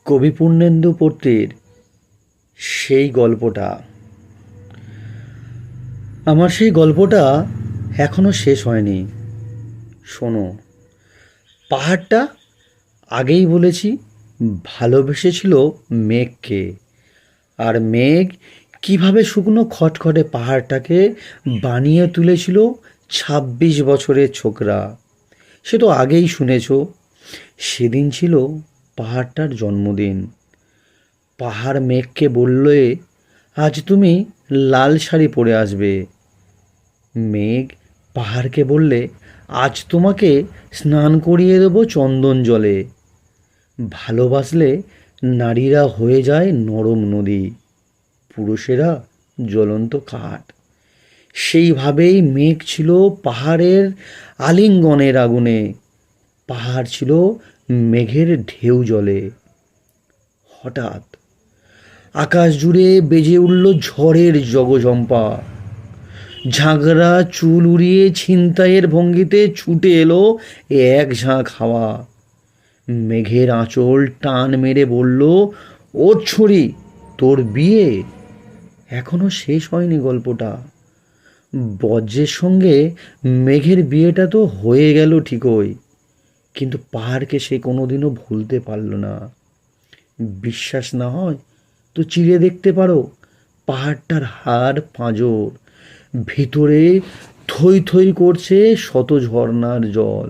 কবি পূর্ণেন্দু পত্রের সেই গল্পটা। আমার সেই গল্পটা এখনো শেষ হয়নি। শোনো, পাহাড়টা আগেই বলেছি ভালোবেসেছিল মেঘকে, আর মেঘ কিভাবে শুকনো খটখটে পাহাড়টাকে বানিয়ে তুলেছিল ২৬ বছরের ছোকরা, সে তো আগেই শুনেছ। সেদিন ছিল পাহাড়টার জন্মদিন। পাহাড় মেঘকে বললে, আজ তুমি লাল শাড়ি পরে আসবে। মেঘ পাহাড়কে বললে, আজ তোমাকে স্নান করিয়ে দেবো চন্দন জলে। ভালোবাসলে নারীরা হয়ে যায় নরম নদী, পুরুষেরা জ্বলন্ত কাঠ। সেইভাবেই মেঘ ছিল পাহাড়ের আলিঙ্গনের আগুনে, পাহাড় ছিল মেঘের ঢেউ জলে। হঠাৎ আকাশ জুড়ে বেজে উঠল ঝড়ের জগজম্পা। ঝাঁকড়া চুল উড়িয়ে ছিনতাইয়ের ভঙ্গিতে ছুটে এলো এক ঝাঁক হাওয়া। মেঘের আঁচল টান মেরে বলল, ওর ছুরি, তোর বিয়ে এখনো শেষ হয়নি গল্পটা। বজ্রের সঙ্গে মেঘের বিয়েটা তো হয়ে গেল ঠিকই, কিন্তু পাহাড়কে সে কোনোদিনও ভুলতে পারল না। বিশ্বাস না হয় তো চিরে দেখতে পারো পাহাড়টার হাড় পাঁজর, ভিতরে থই থই করছে শত ঝর্ণার জল।